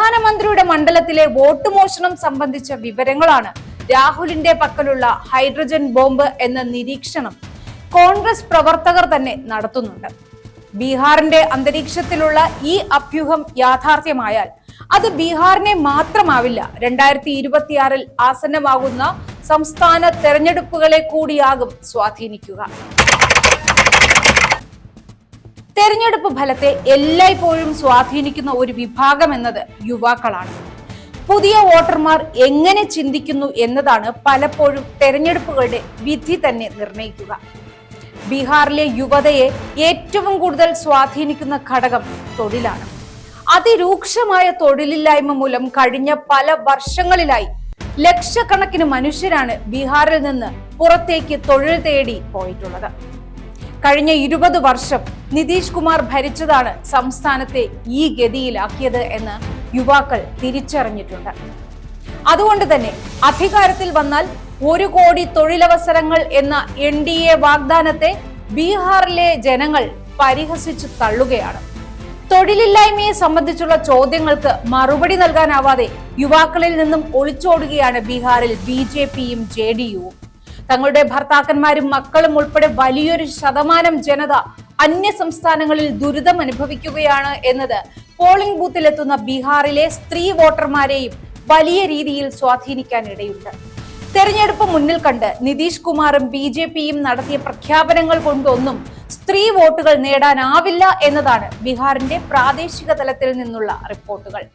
പ്രധാനമന്ത്രിയുടെ മണ്ഡലത്തിലെ വോട്ട് മോഷണം സംബന്ധിച്ച വിവരങ്ങളാണ് രാഹുലിന്റെ പക്കലുള്ള ഹൈഡ്രജൻ ബോംബ് എന്ന നിരീക്ഷണം കോൺഗ്രസ് പ്രവർത്തകർ തന്നെ നടത്തുന്നുണ്ട്. ബീഹാറിന്റെ അന്തരീക്ഷത്തിലുള്ള ഈ അഭ്യൂഹം യാഥാർത്ഥ്യമായാൽ അത് ബീഹാറിനെ മാത്രമാവില്ല, 2026 ആസന്നമാകുന്ന സംസ്ഥാന തെരഞ്ഞെടുപ്പുകളെ കൂടിയാകും സ്വാധീനിക്കുക. തെരഞ്ഞെടുപ്പ് ഫലത്തെ എല്ലായ്പ്പോഴും സ്വാധീനിക്കുന്ന ഒരു വിഭാഗം എന്നത് യുവാക്കളാണ്. പുതിയ വോട്ടർമാർ എങ്ങനെ ചിന്തിക്കുന്നു എന്നതാണ് പലപ്പോഴും തെരഞ്ഞെടുപ്പുകളുടെ വിധി തന്നെ നിർണയിക്കുക. ബീഹാറിലെ യുവതയെ ഏറ്റവും കൂടുതൽ സ്വാധീനിക്കുന്ന ഘടകം തൊഴിലാണ്. അതിരൂക്ഷമായ തൊഴിലില്ലായ്മ മൂലം കഴിഞ്ഞ പല വർഷങ്ങളിലായി ലക്ഷക്കണക്കിന് മനുഷ്യരാണ് ബീഹാറിൽ നിന്ന് പുറത്തേക്ക് തൊഴിൽ തേടി പോയിട്ടുള്ളത്. കഴിഞ്ഞ 20 വർഷം നിതീഷ് കുമാർ ഭരിച്ചതാണ് സംസ്ഥാനത്തെ ഈ ഗതിയിലാക്കിയത് എന്ന് യുവാക്കൾ തിരിച്ചറിഞ്ഞിട്ടുണ്ട്. അതുകൊണ്ട് തന്നെ അധികാരത്തിൽ വന്നാൽ 1 കോടി തൊഴിലവസരങ്ങൾ എന്ന NDA വാഗ്ദാനത്തെ ബീഹാറിലെ ജനങ്ങൾ പരിഹസിച്ചു തള്ളുകയാണ്. തൊഴിലില്ലായ്മയെ സംബന്ധിച്ചുള്ള ചോദ്യങ്ങൾക്ക് മറുപടി നൽകാനാവാതെ യുവാക്കളിൽ നിന്നും ഒളിച്ചോടുകയാണ് ബീഹാറിൽ BJPയും JDUവും. തങ്ങളുടെ ഭർത്താക്കന്മാരും മക്കളും ഉൾപ്പെടെ വലിയൊരു ശതമാനം ജനത അന്യ സംസ്ഥാനങ്ങളിൽ ദുരിതം അനുഭവിക്കുകയാണ് എന്നത് പോളിംഗ് ബൂത്തിലെത്തുന്ന ബീഹാറിലെ സ്ത്രീ വോട്ടർമാരെയും വലിയ രീതിയിൽ സ്വാധീനിക്കാൻ ഇടയുണ്ട്. തെരഞ്ഞെടുപ്പ് മുന്നിൽ കണ്ട് നിതീഷ് കുമാറും BJPയും നടത്തിയ പ്രഖ്യാപനങ്ങൾ കൊണ്ടൊന്നും സ്ത്രീ വോട്ടുകൾ നേടാനാവില്ല എന്നതാണ് ബീഹാറിന്റെ പ്രാദേശിക തലത്തിൽ നിന്നുള്ള റിപ്പോർട്ടുകൾ.